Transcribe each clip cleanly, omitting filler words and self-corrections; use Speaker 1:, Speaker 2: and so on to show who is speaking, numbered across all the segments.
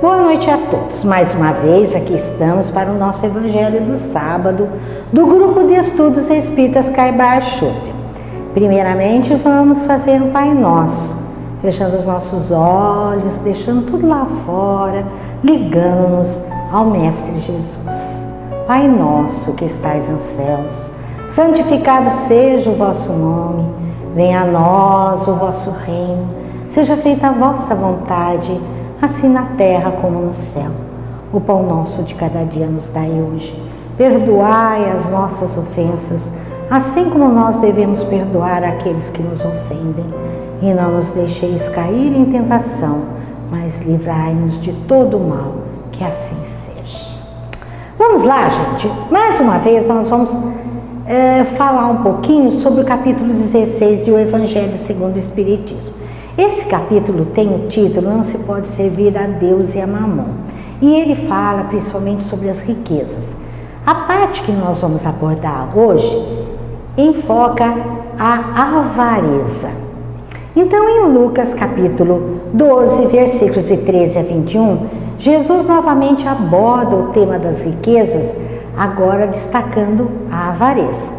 Speaker 1: Boa noite a todos. Mais uma vez aqui estamos para o nosso Evangelho do Sábado, do Grupo de Estudos Espíritas Caibar Schutter. Primeiramente vamos fazer um Pai Nosso, fechando os nossos olhos, deixando tudo lá fora, ligando-nos ao Mestre Jesus. Pai nosso que estais nos céus, santificado seja o vosso nome, venha a nós o vosso reino, seja feita a vossa vontade, assim na terra como no céu. O pão nosso de cada dia nos dai hoje. Perdoai as nossas ofensas, assim como nós devemos perdoar aqueles que nos ofendem. E não nos deixeis cair em tentação, mas livrai-nos de todo o mal, que assim seja. Vamos lá, gente. Mais uma vez nós vamos falar um pouquinho sobre o capítulo 16 do Evangelho segundo o Espiritismo. Esse capítulo tem o título Não se pode servir a Deus e a Mamon. E ele fala principalmente sobre as riquezas. A parte que nós vamos abordar hoje enfoca a avareza. Então, em Lucas capítulo 12, versículos de 13 a 21, Jesus novamente aborda o tema das riquezas, agora destacando a avareza.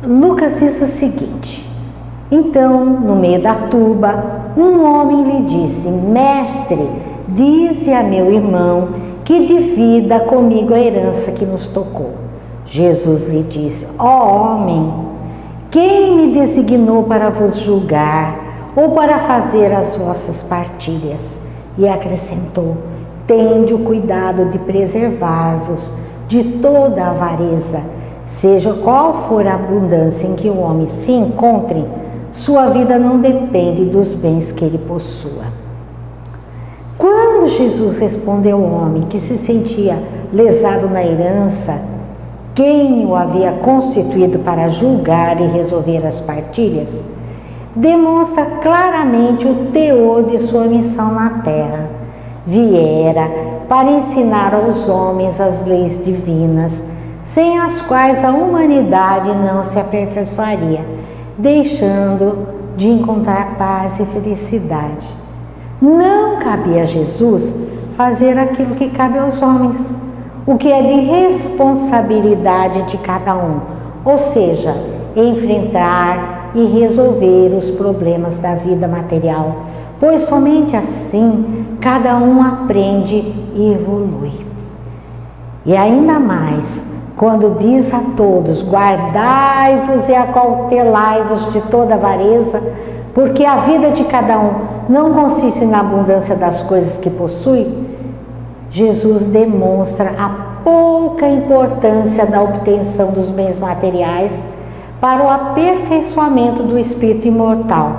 Speaker 1: Lucas diz o seguinte: então, no meio da turba, um homem lhe disse: Mestre, dize a meu irmão que divida comigo a herança que nos tocou. Jesus lhe disse: ó homem, quem me designou para vos julgar ou para fazer as vossas partilhas? E acrescentou: tende o cuidado de preservar-vos de toda a avareza. Seja qual for a abundância em que o homem se encontre, sua vida não depende dos bens que ele possua. Quando Jesus respondeu ao homem que se sentia lesado na herança, quem o havia constituído para julgar e resolver as partilhas, demonstra claramente o teor de sua missão na terra. Viera para ensinar aos homens as leis divinas, sem as quais a humanidade não se aperfeiçoaria, deixando de encontrar paz e felicidade. Não cabia a Jesus fazer aquilo que cabe aos homens, o que é de responsabilidade de cada um, ou seja, enfrentar e resolver os problemas da vida material, pois somente assim cada um aprende e evolui. E ainda mais, quando diz a todos: guardai-vos e acautelai-vos de toda avareza, porque a vida de cada um não consiste na abundância das coisas que possui, Jesus demonstra a pouca importância da obtenção dos bens materiais para o aperfeiçoamento do espírito imortal,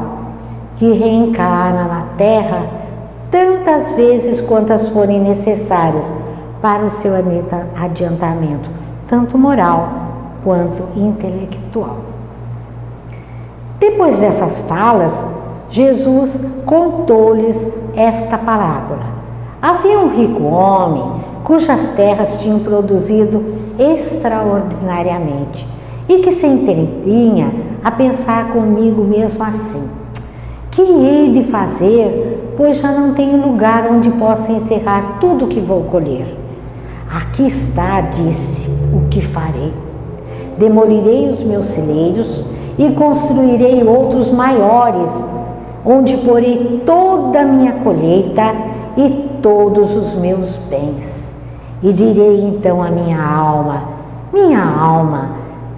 Speaker 1: que reencarna na terra tantas vezes quantas forem necessárias para o seu adiantamento, tanto moral quanto intelectual. Depois dessas falas, Jesus contou-lhes esta parábola. Havia um rico homem cujas terras tinham produzido extraordinariamente e que se entretinha a pensar comigo mesmo assim: que hei de fazer, pois já não tenho lugar onde possa encerrar tudo o que vou colher? Aqui está, disse, o que farei. Demolirei os meus celeiros e construirei outros maiores, onde porei toda a minha colheita e todos os meus bens. E direi então à minha alma: minha alma,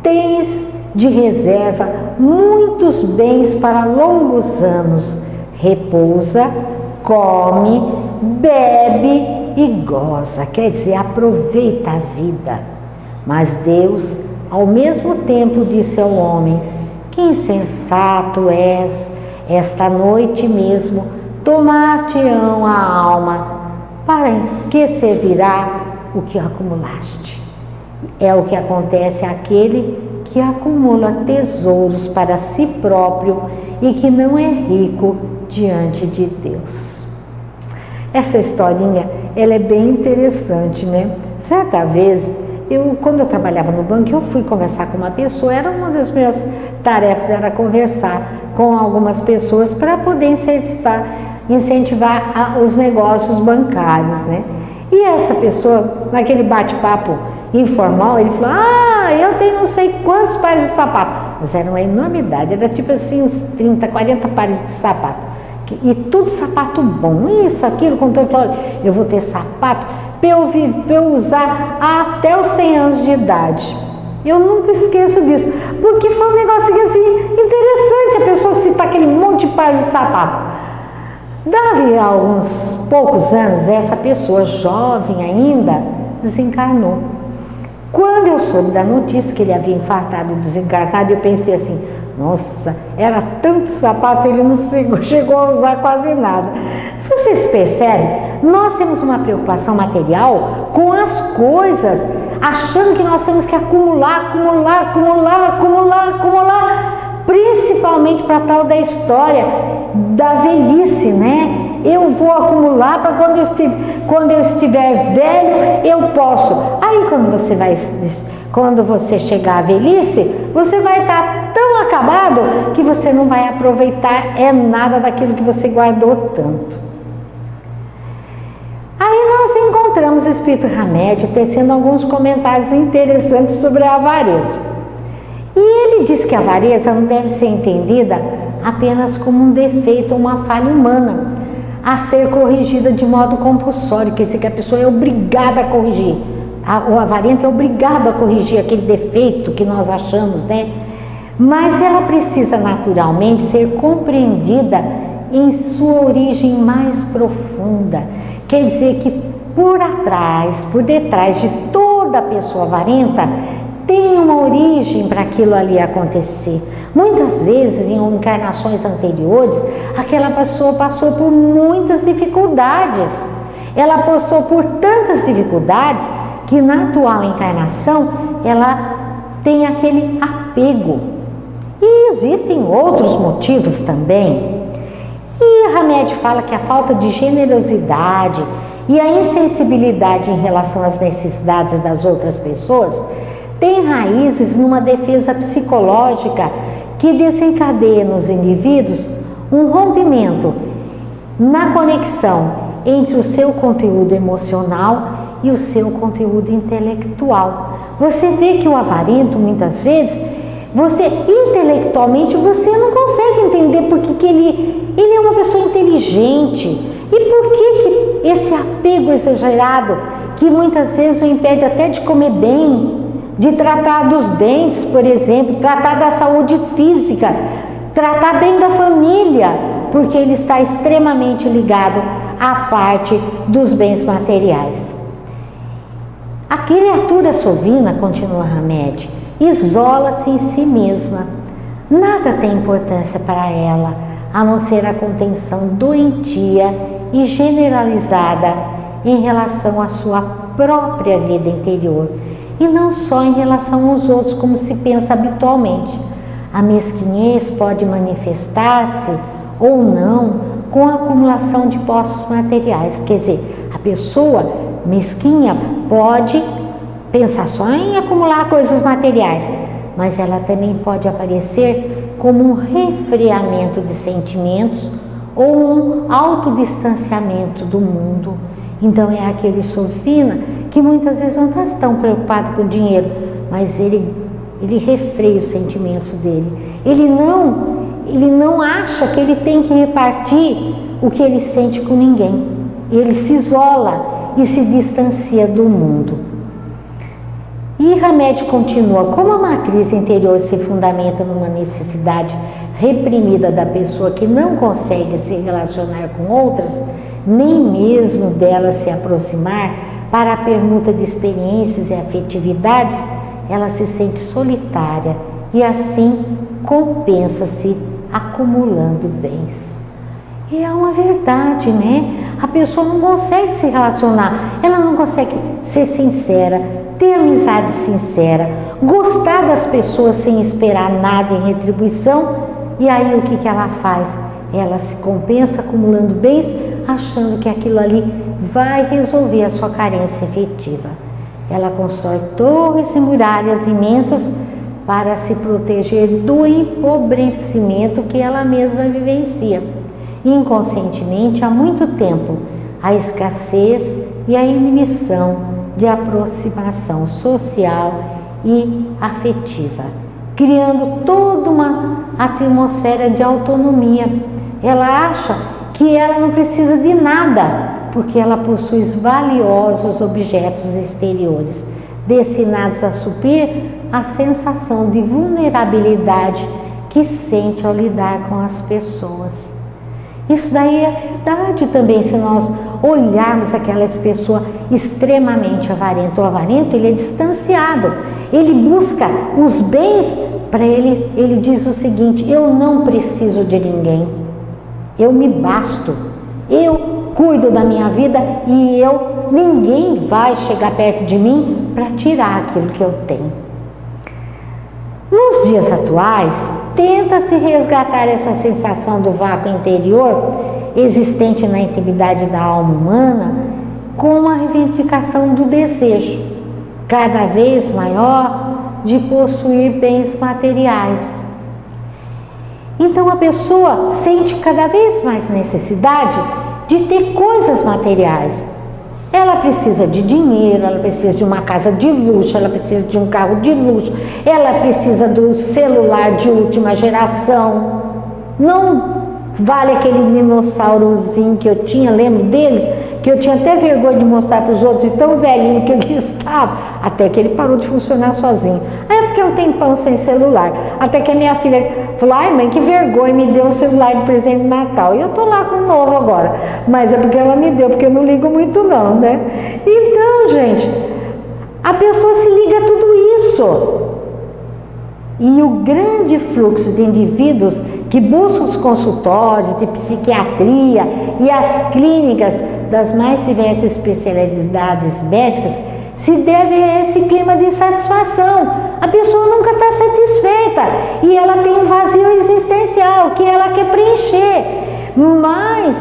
Speaker 1: tens de reserva muitos bens para longos anos. Repousa, come, bebe e goza, quer dizer, aproveita a vida. Mas Deus, ao mesmo tempo, disse ao homem: que insensato és, esta noite mesmo tomar-te-ão a alma, para que servirá o que acumulaste? É o que acontece àquele que acumula tesouros para si próprio e que não é rico diante de Deus. Essa historinha, ela é bem interessante, né? Certa vez, quando eu trabalhava no banco, eu fui conversar com uma pessoa, era uma das minhas tarefas, era conversar com algumas pessoas para poder incentivar os negócios bancários, né? E essa pessoa, naquele bate-papo informal, ele falou: eu tenho não sei quantos pares de sapato. Mas era uma enormidade, era tipo assim uns 30, 40 pares de sapato. E tudo sapato bom, isso, aquilo. Quando ele falou: eu vou ter sapato para eu usar até os 100 anos de idade. Eu nunca esqueço disso, porque foi um negócio assim interessante, a pessoa citar aquele monte de pares de sapato. Dali a alguns poucos anos, essa pessoa jovem ainda desencarnou. Quando eu soube da notícia que ele havia infartado e desencarnado, eu pensei assim: nossa, era tanto sapato, ele não chegou a usar quase nada. Vocês percebem? Nós temos uma preocupação material com as coisas, achando que nós temos que acumular, principalmente para tal da história da velhice, né? Eu vou acumular para quando eu estiver velho, eu posso. Aí quando você chegar à velhice, você vai estar tão acabado que você não vai aproveitar nada daquilo que você guardou tanto. Aí nós encontramos o Espírito Hamed tecendo alguns comentários interessantes sobre a avareza. E ele diz que a avareza não deve ser entendida apenas como um defeito ou uma falha humana a ser corrigida de modo compulsório, quer dizer que a pessoa é obrigada a corrigir. O avarento é obrigado a corrigir aquele defeito que nós achamos, né? Mas ela precisa naturalmente ser compreendida em sua origem mais profunda. Quer dizer que por detrás de toda pessoa avarenta, tem uma origem para aquilo ali acontecer. Muitas vezes, em encarnações anteriores, aquela pessoa passou por muitas dificuldades. Ela passou por tantas dificuldades que na atual encarnação ela tem aquele apego. E existem outros motivos também. E Hamed fala que a falta de generosidade e a insensibilidade em relação às necessidades das outras pessoas tem raízes numa defesa psicológica que desencadeia nos indivíduos um rompimento na conexão entre o seu conteúdo emocional e o seu conteúdo intelectual. Você vê que o avarento, muitas vezes, intelectualmente, você não consegue entender porque que ele é uma pessoa inteligente. E por que esse apego exagerado, que muitas vezes o impede até de comer bem, de tratar dos dentes, por exemplo, tratar da saúde física, tratar bem da família, porque ele está extremamente ligado à parte dos bens materiais. A criatura sovina, continua Hamed, isola-se em si mesma. Nada tem importância para ela, a não ser a contenção doentia e generalizada em relação à sua própria vida interior, e não só em relação aos outros, como se pensa habitualmente. A mesquinhez pode manifestar-se ou não com a acumulação de posses materiais. Quer dizer, a pessoa mesquinha pode pensar só em acumular coisas materiais, mas ela também pode aparecer como um resfriamento de sentimentos ou um autodistanciamento do mundo. Então é aquele sovina que muitas vezes não está tão preocupado com o dinheiro, mas ele refreia os sentimentos dele. Ele não acha que ele tem que repartir o que ele sente com ninguém. Ele se isola e se distancia do mundo. E Hamed continua: como a matriz interior se fundamenta numa necessidade reprimida da pessoa que não consegue se relacionar com outras, nem mesmo dela se aproximar para a permuta de experiências e afetividades, ela se sente solitária e assim compensa-se acumulando bens. E é uma verdade, né? A pessoa não consegue se relacionar, ela não consegue ser sincera, ter amizade sincera, gostar das pessoas sem esperar nada em retribuição. E aí o que ela faz? Ela se compensa acumulando bens, achando que aquilo ali vai resolver a sua carência efetiva. Ela constrói torres e muralhas imensas para se proteger do empobrecimento que ela mesma vivencia. Inconscientemente, há muito tempo, a escassez e a inibição de aproximação social e afetiva, criando toda uma atmosfera de autonomia. Ela acha que ela não precisa de nada, porque ela possui valiosos objetos exteriores, destinados a suprir a sensação de vulnerabilidade que sente ao lidar com as pessoas. Isso daí é verdade também, se nós olharmos aquelas pessoas extremamente avarentas. O avarento, ele é distanciado, ele busca os bens para ele. Ele diz o seguinte: eu não preciso de ninguém, eu me basto, eu cuido da minha vida e ninguém vai chegar perto de mim para tirar aquilo que eu tenho. Nos dias atuais, tenta-se resgatar essa sensação do vácuo interior existente na intimidade da alma humana com a reivindicação do desejo cada vez maior de possuir bens materiais. Então a pessoa sente cada vez mais necessidade de ter coisas materiais. Ela precisa de dinheiro, ela precisa de uma casa de luxo, ela precisa de um carro de luxo, ela precisa do celular de última geração. Não vale aquele dinossaurozinho que eu tinha, lembro deles, que eu tinha até vergonha de mostrar para os outros, de tão velhinho que ele estava, até que ele parou de funcionar sozinho. Aí eu fiquei um tempão sem celular, até que a minha filha falou: ai mãe, que vergonha, me deu um celular de presente de Natal. E eu tô lá com um novo agora, mas é porque ela me deu, porque eu não ligo muito não, né? Então, gente, a pessoa se liga a tudo isso. E o grande fluxo de indivíduos que buscam os consultórios de psiquiatria e as clínicas das mais diversas especialidades médicas se deve a esse clima de insatisfação. A pessoa nunca está satisfeita e ela tem um vazio existencial que ela quer preencher, mas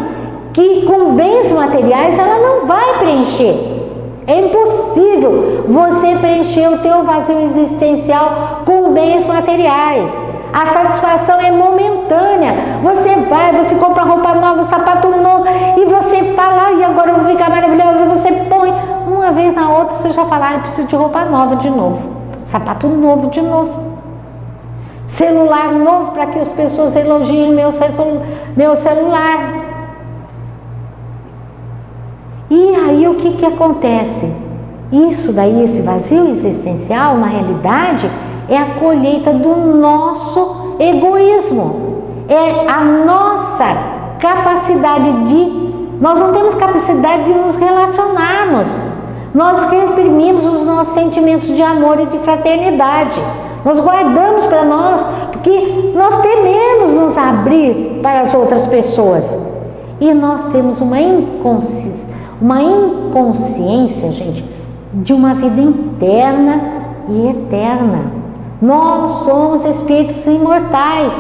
Speaker 1: que com bens materiais ela não vai preencher. É impossível você preencher o teu vazio existencial com bens materiais. A satisfação é momentânea. Você compra roupa nova, sapato novo e você fala: e agora eu vou ficar maravilhosa. Você põe uma vez na outra, você já fala: eu preciso de roupa nova de novo, sapato novo de novo, celular novo para que as pessoas elogiem meu celular. E aí o que acontece? Isso daí, esse vazio existencial, na realidade, é a colheita do nosso egoísmo. É a nossa capacidade nós não temos capacidade de nos relacionarmos. Nós reprimimos os nossos sentimentos de amor e de fraternidade. Nós guardamos para nós, porque nós tememos nos abrir para as outras pessoas. E nós temos uma inconsciência, gente, de uma vida interna e eterna. Nós somos espíritos imortais.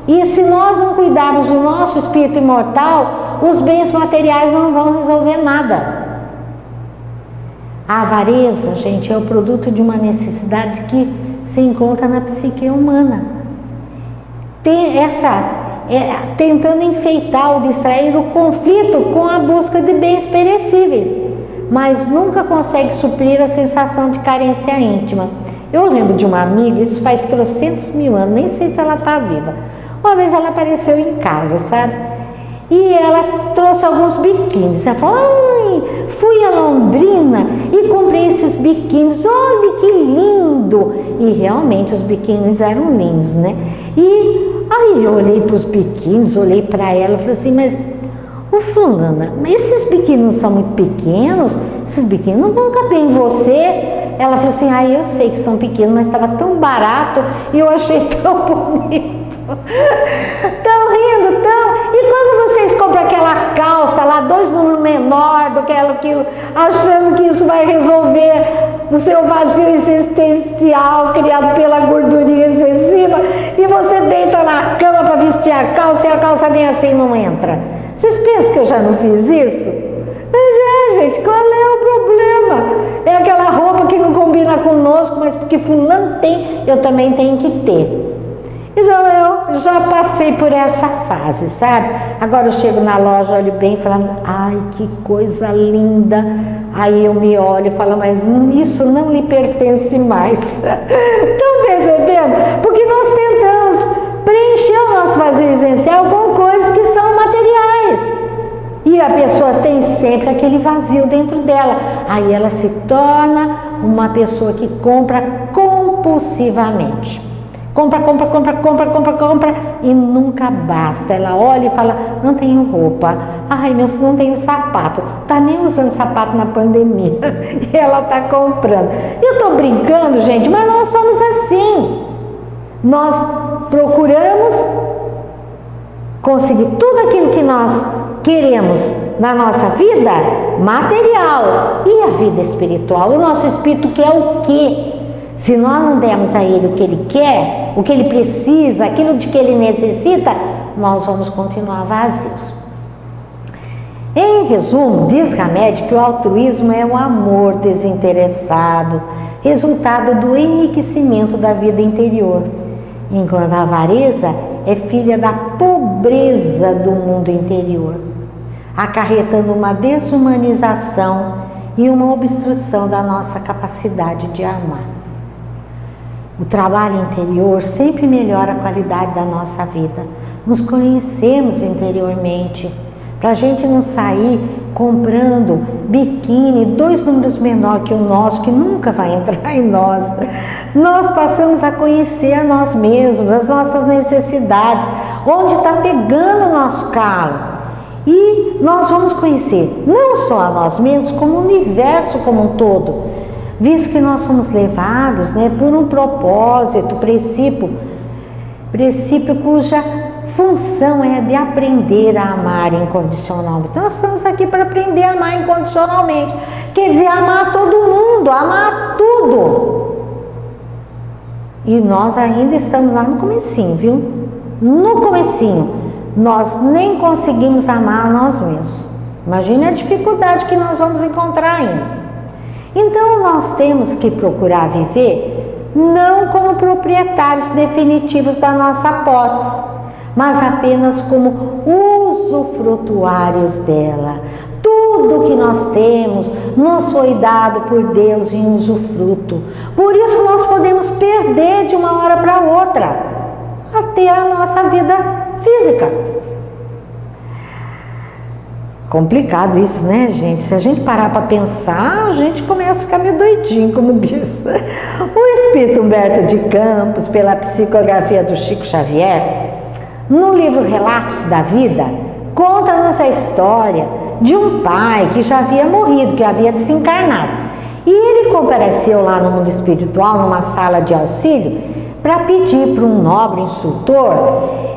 Speaker 1: E se nós não cuidarmos do nosso espírito imortal, os bens materiais não vão resolver nada. A avareza, gente, é o produto de uma necessidade que se encontra na psique humana. Tentando enfeitar ou distrair o conflito com a busca de bens perecíveis, mas nunca consegue suprir a sensação de carência íntima. Eu lembro de uma amiga, isso faz 300.000 anos, nem sei se ela está viva. Uma vez ela apareceu em casa, sabe? E ela trouxe alguns biquínis. Ela falou: ai, fui a Londrina e comprei esses biquínis, olha que lindo! E realmente os biquínis eram lindos, né? E aí eu olhei para os biquínis, olhei para ela e falei assim: mas, ô fulana, esses biquínis são muito pequenos, esses biquínis não vão caber em você. Ela falou assim: ai, eu sei que são pequenos, mas estava tão barato e eu achei tão bonito. Tão rindo, tão. E quando vocês compram aquela calça lá, 2 números menor do que aquilo, achando que isso vai resolver o seu vazio existencial criado pela gordurinha excessiva, e você deita na cama para vestir a calça e a calça nem assim não entra. Vocês pensam que eu já não fiz isso? Mas gente, qual é o problema? É aquela roupa que não combina conosco, mas porque fulano tem, eu também tenho que ter. Então eu já passei por essa fase, sabe? Agora eu chego na loja, olho bem, falando, ai, que coisa linda. Aí eu me olho e falo, mas isso não lhe pertence mais. Estão percebendo? Porque nós tentamos preencher o nosso vazio existencial com coisas que são materiais. E a pessoa tem sempre aquele vazio dentro dela. Aí ela se torna uma pessoa que compra compulsivamente. Compra e nunca basta. Ela olha e fala, não tenho roupa, ai, não tenho sapato, tá nem usando sapato na pandemia e ela tá comprando. Eu tô brincando, gente, mas nós somos assim. Nós procuramos conseguir tudo aquilo que nós queremos na nossa vida material e a vida espiritual. O nosso espírito quer o quê? Se nós não dermos a ele o que ele quer, o que ele precisa, aquilo de que ele necessita, nós vamos continuar vazios. Em resumo, diz Hamed que o altruísmo é o amor desinteressado, resultado do enriquecimento da vida interior, enquanto a avareza é filha da pobreza do mundo interior, acarretando uma desumanização e uma obstrução da nossa capacidade de amar. O trabalho interior sempre melhora a qualidade da nossa vida. Nos conhecemos interiormente, para a gente não sair comprando biquíni, 2 números menor que o nosso, que nunca vai entrar em nós. Nós passamos a conhecer a nós mesmos, as nossas necessidades, onde está pegando o nosso calo. E nós vamos conhecer não só a nós mesmos, como o universo como um todo. Visto que nós somos levados, por um propósito, princípio cuja função é de aprender a amar incondicionalmente. Então, nós estamos aqui para aprender a amar incondicionalmente. Quer dizer, amar todo mundo, amar tudo. E nós ainda estamos lá no comecinho, viu? No comecinho, nós nem conseguimos amar a nós mesmos. Imagine a dificuldade que nós vamos encontrar ainda. Então, nós temos que procurar viver não como proprietários definitivos da nossa posse, mas apenas como usufrutuários dela. Tudo que nós temos nos foi dado por Deus em usufruto. Por isso, nós podemos perder de uma hora para outra, até a nossa vida física. Complicado isso, né, gente? Se a gente parar para pensar, a gente começa a ficar meio doidinho, como diz o espírito Humberto de Campos, pela psicografia do Chico Xavier. No livro Relatos da Vida, conta-nos a história de um pai que já havia morrido, que havia desencarnado. E ele compareceu lá no mundo espiritual, numa sala de auxílio, para pedir para um nobre instrutor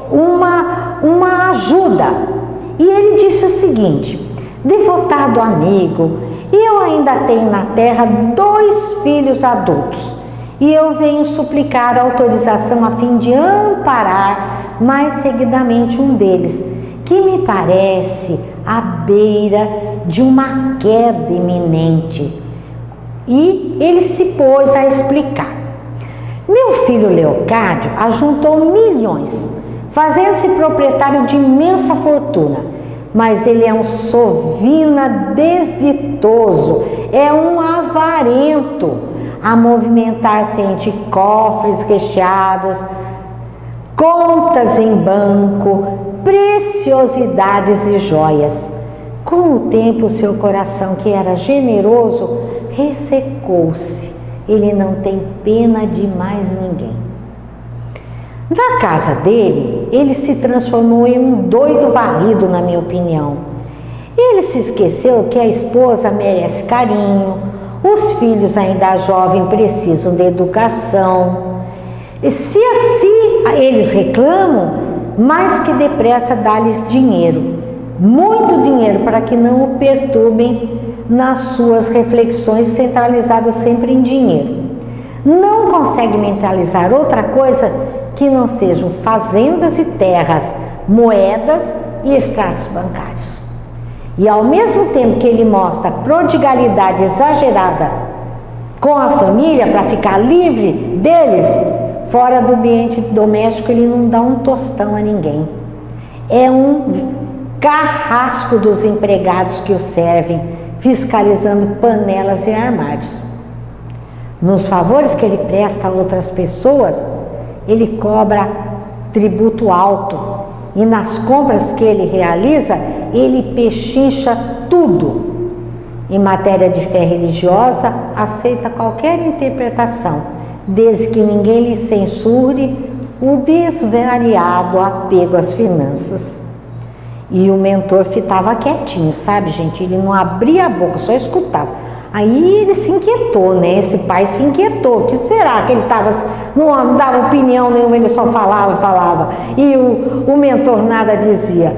Speaker 1: uma ajuda. E ele disse o seguinte: devotado amigo, eu ainda tenho na terra 2 filhos adultos e eu venho suplicar autorização a fim de amparar mais seguidamente um deles, que me parece à beira de uma queda iminente. E ele se pôs a explicar. Meu filho Leocádio ajuntou milhões, fazendo-se proprietário de imensa fortuna, mas ele é um sovina desditoso, é um avarento, a movimentar-se entre cofres recheados, contas em banco, preciosidades e joias. Com o tempo, o seu coração, que era generoso, ressecou-se. Ele não tem pena de mais ninguém. Na casa dele, ele se transformou em um doido varrido, na minha opinião. Ele se esqueceu que a esposa merece carinho, os filhos ainda jovens precisam de educação. E se assim eles reclamam, mais que depressa dá-lhes dinheiro, muito dinheiro, para que não o perturbem nas suas reflexões centralizadas sempre em dinheiro. Não consegue mentalizar outra coisa que não sejam fazendas e terras, moedas e extratos bancários. E ao mesmo tempo que ele mostra prodigalidade exagerada com a família para ficar livre deles, fora do ambiente doméstico ele não dá um tostão a ninguém. É um carrasco dos empregados que o servem, fiscalizando panelas e armários. Nos favores que ele presta a outras pessoas, ele cobra tributo alto, e nas compras que ele realiza, ele pechincha tudo. Em matéria de fé religiosa, aceita qualquer interpretação, desde que ninguém lhe censure o desvariado apego às finanças. E o mentor ficava quietinho, sabe, gente? Ele não abria a boca, só escutava. Aí ele se inquietou, né? Esse pai se inquietou. O que será que ele não dava opinião nenhuma, ele só falava. E o mentor nada dizia.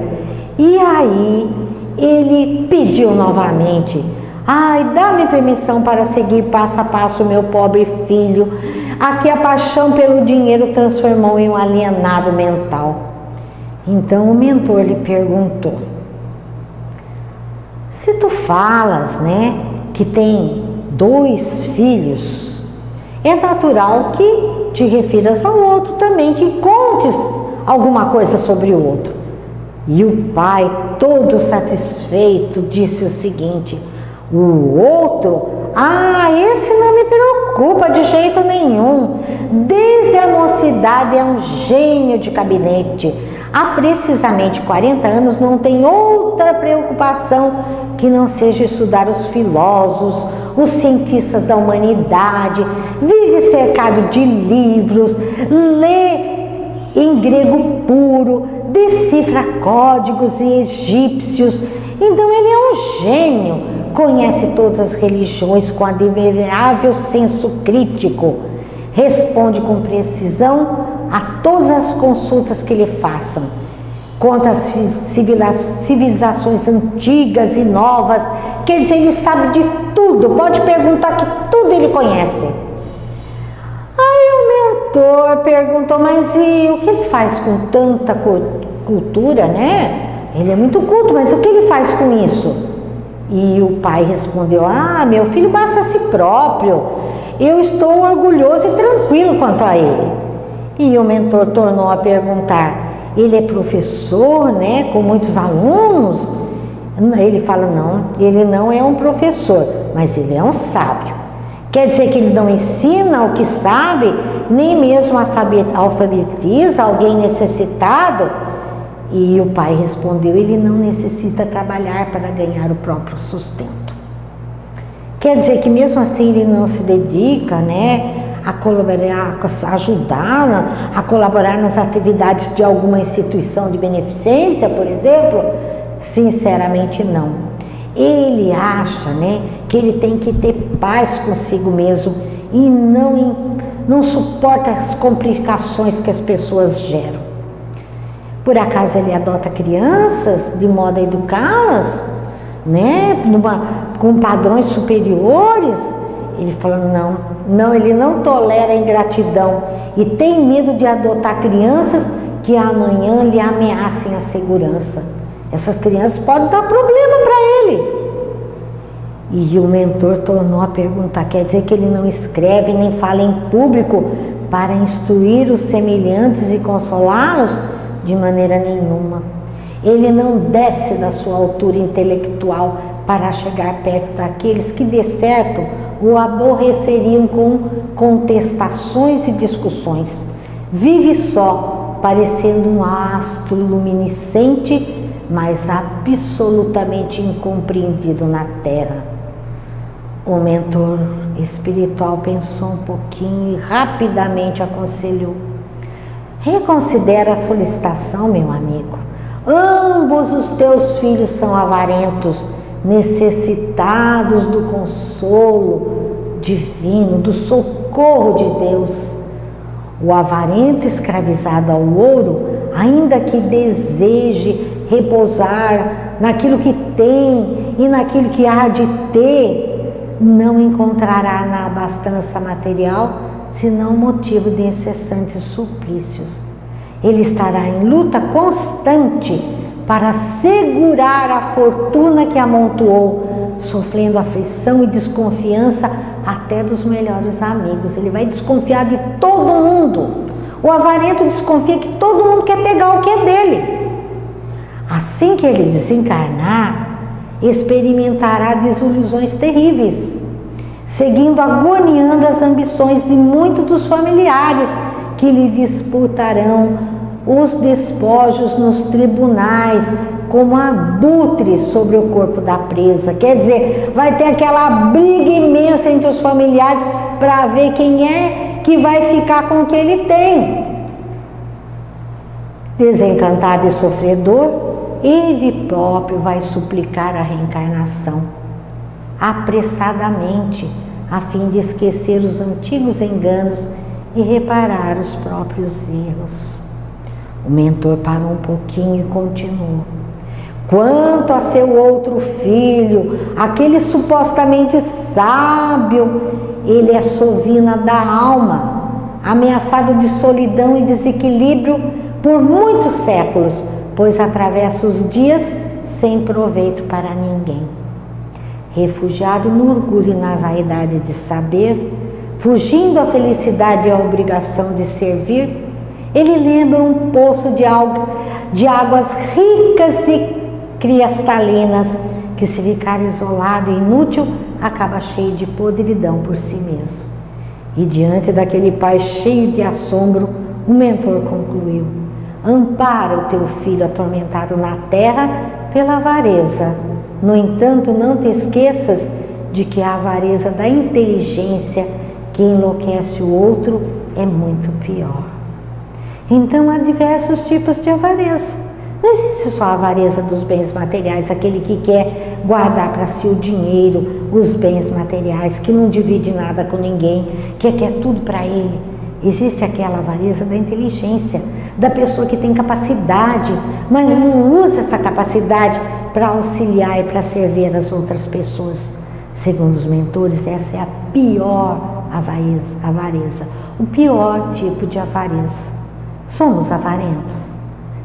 Speaker 1: E aí ele pediu novamente: ai, dá-me permissão para seguir passo a passo o meu pobre filho, a que a paixão pelo dinheiro transformou em um alienado mental. Então o mentor lhe perguntou: se tu falas, né, que tem 2 filhos, é natural que te refiras ao outro também, que contes alguma coisa sobre o outro. E o pai, todo satisfeito, disse o seguinte: o outro? Ah, esse não me preocupa de jeito nenhum. Desde a mocidade é um gênio de gabinete. Há precisamente 40 anos não tem outra preocupação que não seja estudar os filósofos, os cientistas da humanidade, vive cercado de livros, lê em grego puro, decifra códigos egípcios. Então ele é um gênio, conhece todas as religiões com admirável senso crítico, responde com precisão a todas as consultas que lhe façam, conta as civilizações antigas e novas, quer dizer, ele sabe de tudo, pode perguntar que tudo ele conhece. Aí o mentor perguntou: mas e o que ele faz com tanta cultura, né? Ele é muito culto, mas o que ele faz com isso? E o pai respondeu: ah, meu filho, basta a si próprio, eu estou orgulhoso e tranquilo quanto a ele. E o mentor tornou a perguntar: ele é professor, né, com muitos alunos? Ele fala: não, ele não é um professor, mas ele é um sábio. Quer dizer que ele não ensina o que sabe, nem mesmo alfabetiza alguém necessitado? E o pai respondeu: ele não necessita trabalhar para ganhar o próprio sustento. Quer dizer que mesmo assim ele não se dedica, né, a colaborar, a ajudar, a colaborar nas atividades de alguma instituição de beneficência, por exemplo? Sinceramente não. Ele acha, né, que ele tem que ter paz consigo mesmo e não suporta as complicações que as pessoas geram. Por acaso ele adota crianças de modo a educá-las, né, com padrões superiores? Ele fala: não, ele não tolera a ingratidão e tem medo de adotar crianças que amanhã lhe ameacem a segurança. Essas crianças podem dar problema para ele. E o mentor tornou a perguntar: quer dizer que ele não escreve nem fala em público para instruir os semelhantes e consolá-los? De maneira nenhuma. Ele não desce da sua altura intelectual para chegar perto daqueles que de certo o aborreceriam com contestações e discussões. Vive só, parecendo um astro luminescente, mas absolutamente incompreendido na terra. O mentor espiritual pensou um pouquinho e rapidamente aconselhou: reconsidera a solicitação, meu amigo. Ambos os teus filhos são avarentos, necessitados do consolo divino, do socorro de Deus. O avarento escravizado ao ouro, ainda que deseje repousar naquilo que tem e naquilo que há de ter, não encontrará na abastança material senão motivo de incessantes suplícios. Ele estará em luta constante para segurar a fortuna que amontoou sofrendo aflição e desconfiança até dos melhores amigos. Ele vai desconfiar de todo mundo. O avarento desconfia que todo mundo quer pegar o que é dele. Assim que ele desencarnar, experimentará desilusões terríveis, seguindo agoniando as ambições de muitos dos familiares que lhe disputarão os despojos nos tribunais, como abutres sobre o corpo da presa. Quer dizer, vai ter aquela briga imensa entre os familiares para ver quem é que vai ficar com o que ele tem. Desencantado e sofredor, ele próprio vai suplicar a reencarnação, apressadamente, a fim de esquecer os antigos enganos e reparar os próprios erros. O mentor parou um pouquinho e continuou. Quanto a seu outro filho, aquele supostamente sábio, ele é sovina da alma, ameaçado de solidão e desequilíbrio por muitos séculos, pois atravessa os dias sem proveito para ninguém. Refugiado no orgulho e na vaidade de saber, fugindo à felicidade e à obrigação de servir, ele lembra um poço de águas ricas e cristalinas, que se ficar isolado e inútil, acaba cheio de podridão por si mesmo. E diante daquele pai cheio de assombro, o mentor concluiu: ampara o teu filho atormentado na terra pela avareza. No entanto, não te esqueças de que a avareza da inteligência que enlouquece o outro é muito pior. Então há diversos tipos de avareza. Não existe só a avareza dos bens materiais, aquele que quer guardar para si o dinheiro, os bens materiais, que não divide nada com ninguém, que quer tudo para ele. Existe aquela avareza da inteligência, da pessoa que tem capacidade, mas não usa essa capacidade para auxiliar e para servir as outras pessoas. Segundo os mentores, essa é a pior avareza, o pior tipo de avareza. Somos avarentos?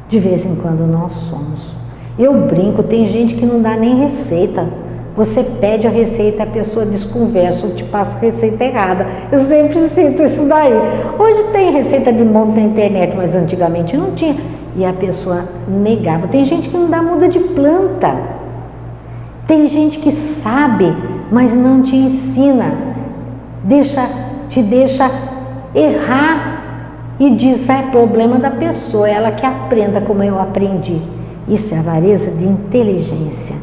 Speaker 1: De vez em quando nós somos. Eu brinco, tem gente que não dá nem receita. Você pede a receita, a pessoa desconversa ou te passa a receita errada. Eu sempre sinto isso daí. Hoje tem receita de monte na internet, mas antigamente não tinha. E a pessoa negava. Tem gente que não dá muda de planta. Tem gente que sabe, mas não te ensina. Te deixa errar e diz: é problema da pessoa, ela que aprenda como eu aprendi. Isso é avareza de inteligência.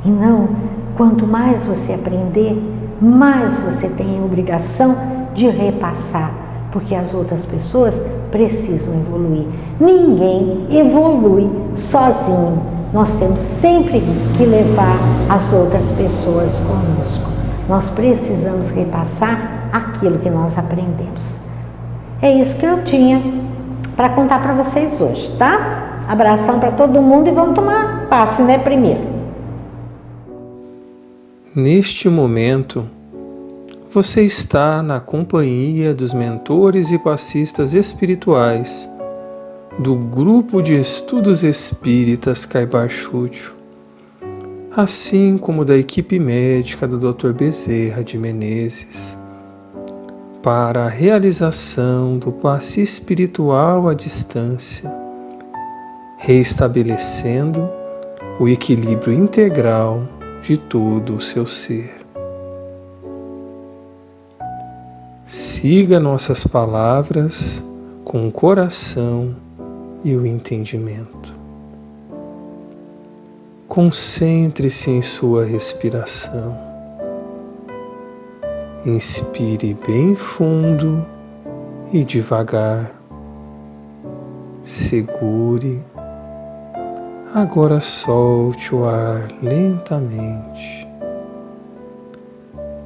Speaker 1: E não, quanto mais você aprender, mais você tem a obrigação de repassar, porque as outras pessoas precisam evoluir. Ninguém evolui sozinho. Nós temos sempre que levar as outras pessoas conosco. Nós precisamos repassar aquilo que nós aprendemos. É isso que eu tinha para contar para vocês hoje, tá? Abração para todo mundo e vamos tomar passe, né, primeiro.
Speaker 2: Neste momento, você está na companhia dos mentores e passistas espirituais do Grupo de Estudos Espíritas Caibar Chútil, assim como da equipe médica do Dr. Bezerra de Menezes, para a realização do passe espiritual à distância, reestabelecendo o equilíbrio integral de todo o seu ser. Siga nossas palavras com o coração e o entendimento. Concentre-se em sua respiração. Inspire bem fundo e devagar. Segure. Agora solte o ar lentamente.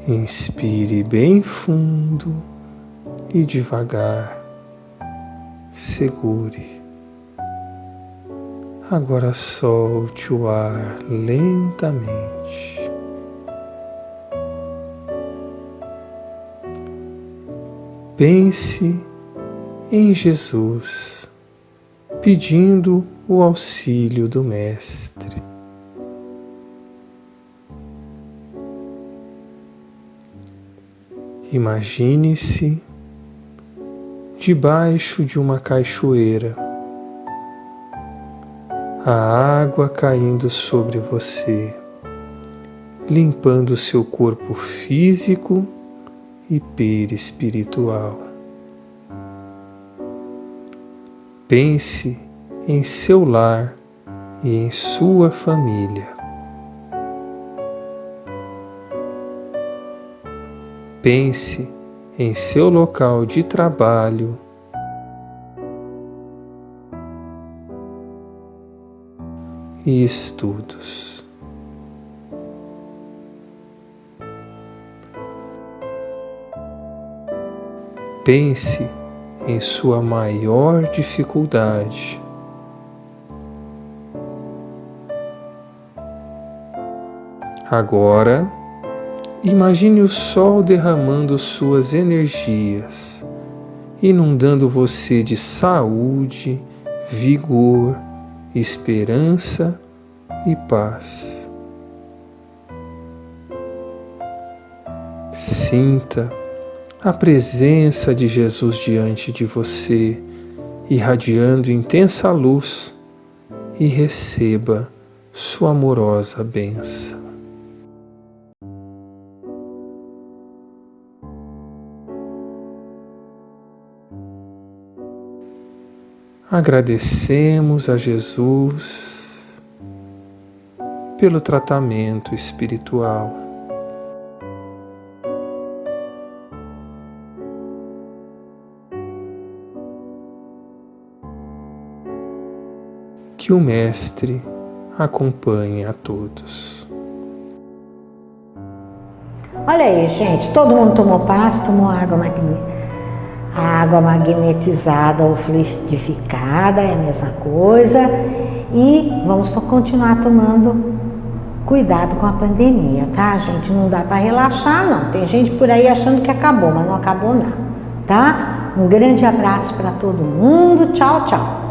Speaker 2: Inspire bem fundo e devagar. Segure. Agora solte o ar lentamente. Pense em Jesus, pedindo o auxílio do Mestre. Imagine-se debaixo de uma cachoeira, a água caindo sobre você, limpando seu corpo físico e perispiritual. Pense em seu lar e em sua família. Pense em seu local de trabalho e estudos. Pense em sua maior dificuldade. Agora, imagine o sol derramando suas energias, inundando você de saúde, vigor, esperança e paz. Sinta a presença de Jesus diante de você, irradiando intensa luz, e receba sua amorosa bênção. Agradecemos a Jesus pelo tratamento espiritual. Que o Mestre acompanhe a todos.
Speaker 1: Olha aí, gente, todo mundo tomou passe, tomou água magnética. A água magnetizada ou fluidificada é a mesma coisa. E vamos continuar tomando cuidado com a pandemia, tá, gente? Não dá para relaxar, não. Tem gente por aí achando que acabou, mas não acabou nada, tá? Um grande abraço para todo mundo. Tchau, tchau.